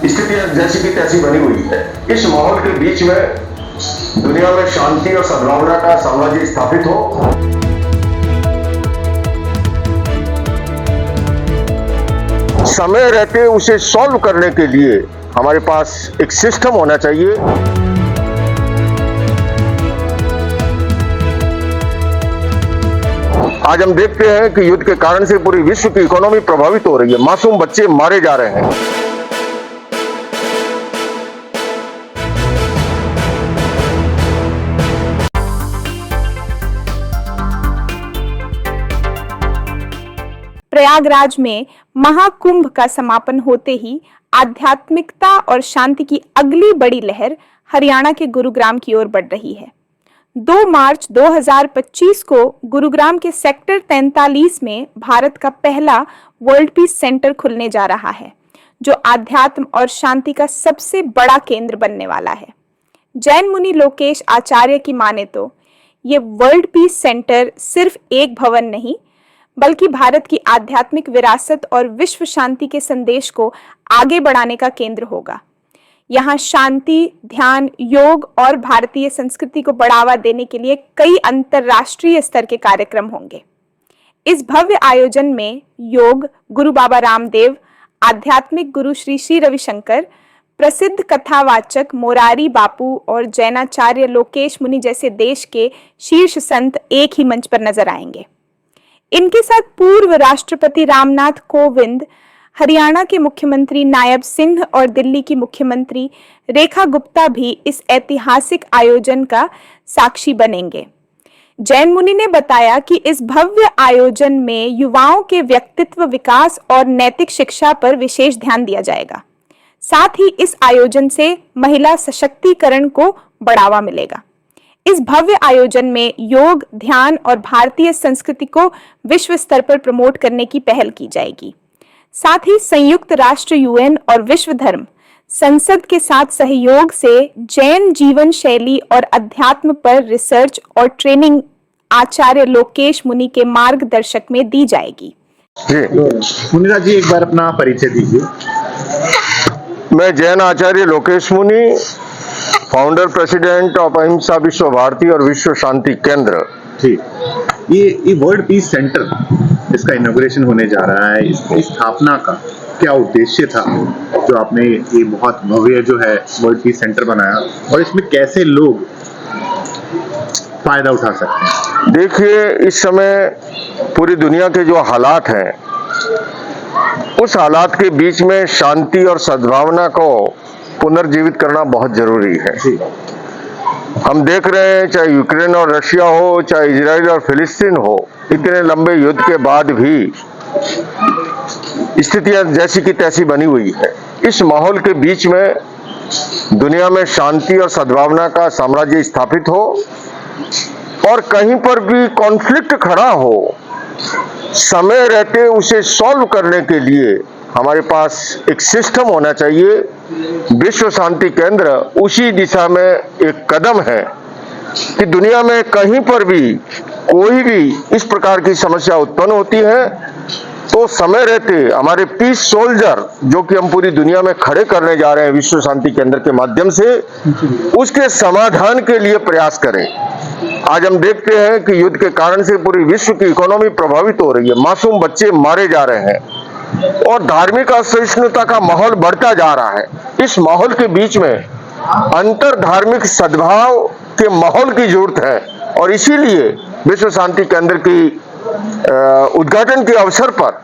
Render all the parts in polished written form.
स्थितियां जैसी की तैसी बनी हुई है। इस माहौल के बीच में दुनिया में शांति और सद्भावना का साम्राज्य स्थापित हो। समय रहते उसे सॉल्व करने के लिए हमारे पास एक सिस्टम होना चाहिए। आज हम देखते हैं कि युद्ध के कारण से पूरी विश्व की इकोनॉमी प्रभावित हो रही है, मासूम बच्चे मारे जा रहे हैं। प्रयागराज में महाकुंभ का समापन होते ही आध्यात्मिकता और शांति की अगली बड़ी लहर हरियाणा के गुरुग्राम की ओर बढ़ रही है। 2 मार्च 2025 को गुरुग्राम के सेक्टर 43 में भारत का पहला वर्ल्ड पीस सेंटर खुलने जा रहा है, जो आध्यात्म और शांति का सबसे बड़ा केंद्र बनने वाला है। जैन मुनि लोकेश आचार्य की माने तो ये वर्ल्ड पीस सेंटर सिर्फ एक भवन नहीं, बल्कि भारत की आध्यात्मिक विरासत और विश्व शांति के संदेश को आगे बढ़ाने का केंद्र होगा। यहाँ शांति, ध्यान, योग और भारतीय संस्कृति को बढ़ावा देने के लिए कई अंतरराष्ट्रीय स्तर के कार्यक्रम होंगे। इस भव्य आयोजन में योग गुरु बाबा रामदेव, आध्यात्मिक गुरु श्री श्री रविशंकर, प्रसिद्ध कथावाचक मोरारी बापू और जैनाचार्य लोकेश मुनि जैसे देश के शीर्ष संत एक ही मंच पर नजर आएंगे। इनके साथ पूर्व राष्ट्रपति रामनाथ कोविंद, हरियाणा के मुख्यमंत्री नायब सिंह और दिल्ली की मुख्यमंत्री रेखा गुप्ता भी इस ऐतिहासिक आयोजन का साक्षी बनेंगे। जैन मुनि ने बताया कि इस भव्य आयोजन में युवाओं के व्यक्तित्व विकास और नैतिक शिक्षा पर विशेष ध्यान दिया जाएगा। साथ ही इस आयोजन से महिला सशक्तिकरण को बढ़ावा मिलेगा। इस भव्य आयोजन में योग, ध्यान और भारतीय संस्कृति को विश्व स्तर पर प्रमोट करने की पहल की जाएगी। साथ ही संयुक्त राष्ट्र यूएन और विश्व धर्म संसद के साथ सहयोग से जैन जीवन शैली और अध्यात्म पर रिसर्च और ट्रेनिंग आचार्य लोकेश मुनि के मार्गदर्शक में दी जाएगी। मुनिराज जी, एक बार अपना परिचय दीजिए। मैं जैन आचार्य लोकेश मुनि, फाउंडर प्रेसिडेंट ऑफ अहिंसा विश्व भारती और विश्व शांति केंद्र। ठीक, ये वर्ल्ड पीस सेंटर, इसका इनॉग्रेशन होने जा रहा है। इसकी स्थापना का क्या उद्देश्य था जो आपने ये बहुत भव्य जो है वर्ल्ड पीस सेंटर बनाया, और इसमें कैसे लोग फायदा उठा सकते हैं? देखिए, इस समय पूरी दुनिया के जो हालात हैं, उस हालात के बीच में शांति और सद्भावना को पुनर्जीवित करना बहुत जरूरी है। हम देख रहे हैं, चाहे यूक्रेन और रशिया हो, चाहे इजराइल और फिलिस्तीन हो, इतने लंबे युद्ध के बाद भी स्थितियां जैसी की तैसी बनी हुई है। इस माहौल के बीच में दुनिया में शांति और सद्भावना का साम्राज्य स्थापित हो, और कहीं पर भी कॉन्फ्लिक्ट खड़ा हो, समय रहते उसे सॉल्व करने के लिए हमारे पास एक सिस्टम होना चाहिए। विश्व शांति केंद्र उसी दिशा में एक कदम है कि दुनिया में कहीं पर भी कोई भी इस प्रकार की समस्या उत्पन्न होती है तो समय रहते हमारे पीस सोल्जर, जो कि हम पूरी दुनिया में खड़े करने जा रहे हैं विश्व शांति केंद्र के माध्यम से, उसके समाधान के लिए प्रयास करें। आज हम देखते हैं कि युद्ध के कारण से पूरी विश्व की इकोनॉमी प्रभावित हो रही है, मासूम बच्चे मारे जा रहे हैं और धार्मिक असहिष्णुता का माहौल बढ़ता जा रहा है। इस माहौल के बीच में अंतर धार्मिक सद्भाव के माहौल की जरूरत है, और इसीलिए विश्व शांति केंद्र की उद्घाटन के अवसर पर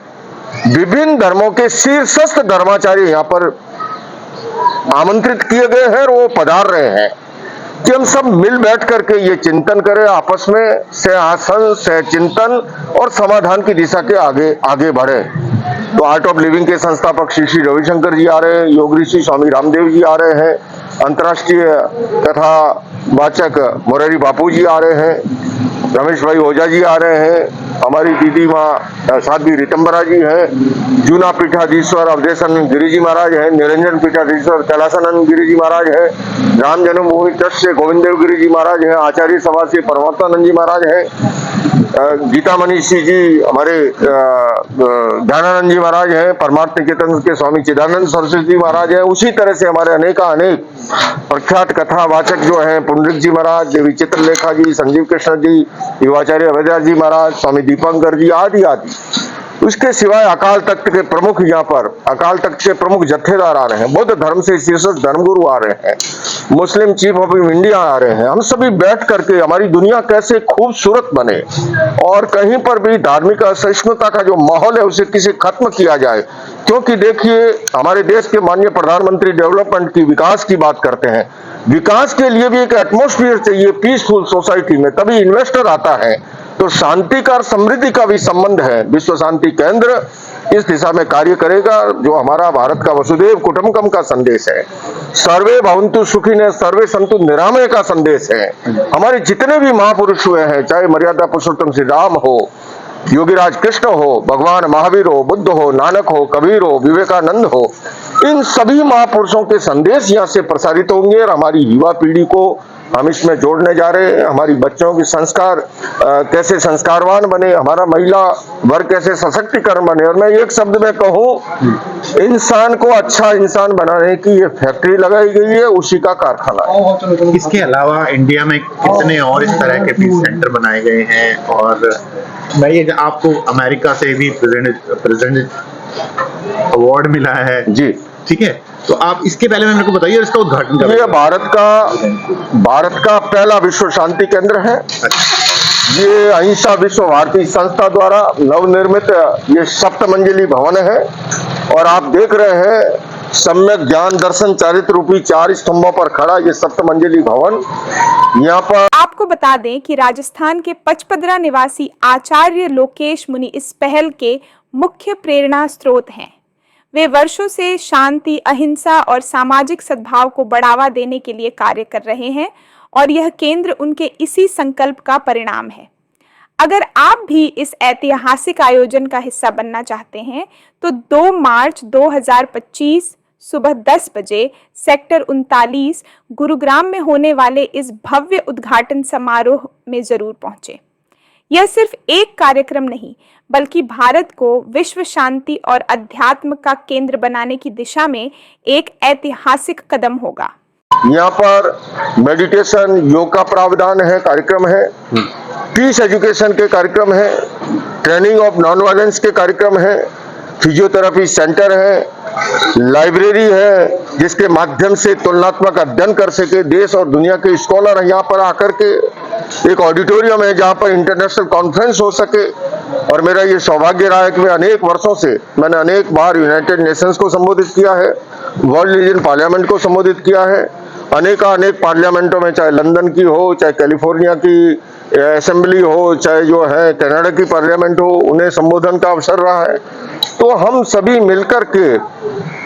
विभिन्न धर्मों के शीर्षस्थ धर्माचार्य यहाँ पर आमंत्रित किए गए हैं और वो पधार रहे हैं कि हम सब मिल बैठ करके ये चिंतन करें, आपस में सह चिंतन और समाधान की दिशा के आगे बढ़े। तो आर्ट ऑफ लिविंग के संस्थापक श्री श्री रविशंकर जी आ रहे हैं, योग ऋषि स्वामी रामदेव जी आ रहे हैं, अंतर्राष्ट्रीय कथावाचक मोरारी बापू जी आ रहे हैं, रमेश भाई ओझा जी आ रहे हैं, हमारी दीदी माँ साध्वी रीतम्बरा जी हैं, जूना पीठाधीश्वर अवधेशानंद गिरी जी महाराज हैं, निरंजन पीठाधीश्वर कैलासानंद गिरी जी महाराज हैं, राम जन्मभूमि ट्रस्ट से गोविंद देव गिरी जी महाराज हैं, आचार्य सभा से परमात्मानंद जी महाराज हैं, गीता मनीषी जी हमारे ध्यानानंद जी महाराज हैं, परमार्थ निकेतन के स्वामी चिदानंद सरस्वती जी महाराज हैं। उसी तरह से हमारे अनेक प्रख्यात कथावाचक जो हैं, पुंडरिक जी महाराज, देवी चित्रलेखा जी, संजीव कृष्ण जी, युवाचार्य अभयदास जी महाराज, स्वामी दीपंकर जी आदि आदि। उसके सिवाय अकाल तख्त के प्रमुख यहाँ पर अकाल तख्त के प्रमुख जत्थेदार आ रहे हैं, बौद्ध धर्म से शीर्षस्थ धर्मगुरु आ रहे हैं, मुस्लिम चीफ ऑफ इंडिया आ रहे हैं। हम सभी बैठ करके हमारी दुनिया कैसे खूबसूरत बने और कहीं पर भी धार्मिक असहिष्णुता का जो माहौल है उसे किसे खत्म किया जाए। क्योंकि देखिए, हमारे देश के माननीय प्रधानमंत्री डेवलपमेंट की, विकास की बात करते हैं। विकास के लिए भी एक एटमॉस्फेयर चाहिए पीसफुल सोसाइटी में, तभी इन्वेस्टर आता है। तो शांति का और समृद्धि का भी संबंध है। विश्व शांति केंद्र इस दिशा में कार्य करेगा, जो हमारा भारत का वसुदेव कुटुंबकम का संदेश है, सर्वे भवन्तु सुखिनः सर्वे सन्तु निरामय का संदेश है। हमारे जितने भी महापुरुष हुए हैं, चाहे मर्यादा पुरुषोत्तम श्री राम हो, योगीराज कृष्ण हो, भगवान महावीर हो, बुद्ध हो, नानक हो, कबीर हो, विवेकानंद हो, इन सभी महापुरुषों के संदेश यहाँ से प्रसारित होंगे और हमारी युवा पीढ़ी को हम इसमें जोड़ने जा रहे हैं। हमारी बच्चों की संस्कार कैसे संस्कारवान बने, हमारा महिला वर्ग कैसे सशक्तिकरण बने। और मैं एक शब्द में कहूँ, इंसान को अच्छा इंसान बनाने की ये फैक्ट्री लगाई गई है, उसी का कारखाना है। इसके अलावा इंडिया में कितने और इस तरह के पीस सेंटर बनाए गए हैं? और मैं ये आपको अमेरिका से भी प्रेसिडेंट अवार्ड मिला है जी, ठीक है, तो आप इसके पहले मेरे को बताइए इसका उद्घाटन करें। ये भारत का पहला विश्व शांति केंद्र है। ये अहिंसा विश्व भारती संस्था द्वारा नवनिर्मित ये 7 मंजिली भवन है और आप देख रहे हैं सम्यक ज्ञान दर्शन चारित्र रूपी 4 स्तंभों पर खड़ा ये 7 मंजिली भवन। यहाँ पर आपको बता दें कि राजस्थान के पचपदरा निवासी आचार्य लोकेश मुनि इस पहल के मुख्य प्रेरणा स्रोत हैं। वे वर्षों से शांति, अहिंसा और सामाजिक सद्भाव को बढ़ावा देने के लिए कार्य कर रहे हैं और यह केंद्र उनके इसी संकल्प का परिणाम है। अगर आप भी इस ऐतिहासिक आयोजन का हिस्सा बनना चाहते हैं तो 2 मार्च 2025 सुबह 10 बजे सेक्टर 39 गुरुग्राम में होने वाले इस भव्य उद्घाटन समारोह में जरूर पहुंचे। यह सिर्फ एक कार्यक्रम नहीं, बल्कि भारत को विश्व शांति और अध्यात्म का केंद्र बनाने की दिशा में एक ऐतिहासिक कदम होगा। यहाँ पर मेडिटेशन, योग का प्रावधान है, कार्यक्रम है, पीस एजुकेशन के कार्यक्रम है, ट्रेनिंग ऑफ नॉन वायलेंस के कार्यक्रम है, फिजियोथेरेपी सेंटर है, लाइब्रेरी है जिसके माध्यम से तुलनात्मक अध्ययन कर सके देश और दुनिया के स्कॉलर यहाँ पर आकर के, एक ऑडिटोरियम है जहाँ पर इंटरनेशनल कॉन्फ्रेंस हो सके। और मेरा ये सौभाग्य रहा है कि मैं अनेक वर्षों से मैंने अनेक बार यूनाइटेड नेशंस को संबोधित किया है, वर्ल्ड रीजन पार्लियामेंट को संबोधित किया है, अनेक पार्लियामेंटों में, चाहे लंदन की हो, चाहे कैलिफोर्निया की असेंबली हो, चाहे जो है कनाडा की पार्लियामेंट हो, उन्हें संबोधन का अवसर रहा है। तो हम सभी मिलकर के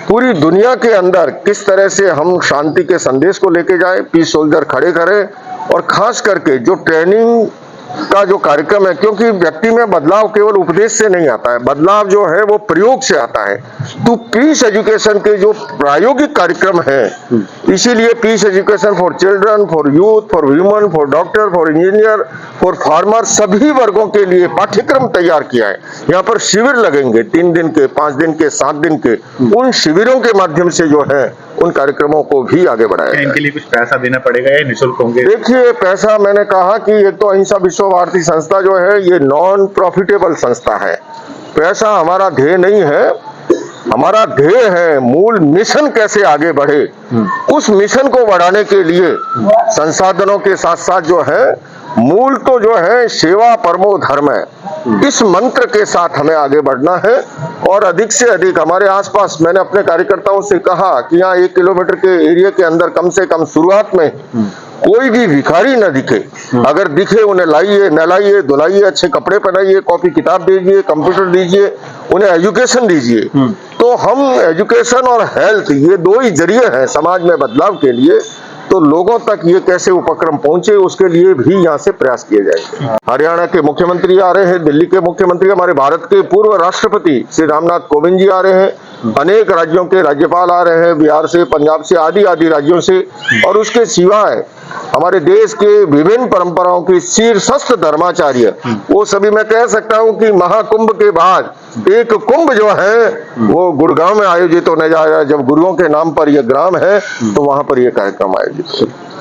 पूरी दुनिया के अंदर किस तरह से हम शांति के संदेश को लेके जाए, पीस सोल्जर खड़े करें और खास करके जो ट्रेनिंग का जो कार्यक्रम है, क्योंकि व्यक्ति में बदलाव केवल उपदेश से नहीं आता है, बदलाव जो है वो प्रयोग से आता है। तो पीस एजुकेशन के जो प्रायोगिक कार्यक्रम है, इसीलिए peace education for children, for youth, for human, for doctor, for engineer, for farmer, सभी वर्गों के लिए पाठ्यक्रम तैयार किया है। यहाँ पर शिविर लगेंगे 3 दिन के, 5 दिन के, 7 दिन के। उन शिविरों के माध्यम से जो है उन कार्यक्रमों को भी आगे बढ़ाया। इनके लिए कुछ पैसा देना पड़ेगा या निःशुल्क होंगे? देखिए, पैसा मैंने कहा कि एक तो अहिंसा विश्व भारती संस्था जो है ये नॉन प्रॉफिटेबल संस्था है, पैसा हमारा ध्येय नहीं है। हमारा ध्येय है मूल मिशन कैसे आगे बढ़े, उस मिशन को बढ़ाने के लिए संसाधनों के साथ साथ जो है मूल तो जो है सेवा परमो धर्म है, इस मंत्र के साथ हमें आगे बढ़ना है। और अधिक से अधिक हमारे आसपास, मैंने अपने कार्यकर्ताओं से कहा कि यहाँ 1 किलोमीटर के एरिया के अंदर कम से कम शुरुआत में कोई भी भिखारी न दिखे, अगर दिखे उन्हें लाइए, नहलाइए, धुलाइए, अच्छे कपड़े पहनाइए, कॉपी किताब दीजिए, कंप्यूटर दीजिए, उन्हें एजुकेशन दीजिए। तो हम एजुकेशन और हेल्थ, ये 2 ही जरिए हैं समाज में बदलाव के लिए। तो लोगों तक ये कैसे उपक्रम पहुंचे, उसके लिए भी यहाँ से प्रयास किए जाएंगे। हरियाणा के मुख्यमंत्री आ रहे हैं, दिल्ली के मुख्यमंत्री, हमारे भारत के पूर्व राष्ट्रपति श्री रामनाथ कोविंद जी आ रहे हैं, अनेक राज्यों के राज्यपाल आ रहे हैं, बिहार से, पंजाब से, आदि आदि राज्यों से, और उसके सिवाय हमारे देश के विभिन्न परंपराओं के शीर्षस्थ धर्माचार्य, वो सभी। मैं कह सकता हूं कि महाकुंभ के बाद एक कुंभ जो है वो गुड़गांव में आयोजित होने जा रहा है। जब गुरुओं के नाम पर यह ग्राम है तो वहां पर यह कार्यक्रम आयोजित होगा।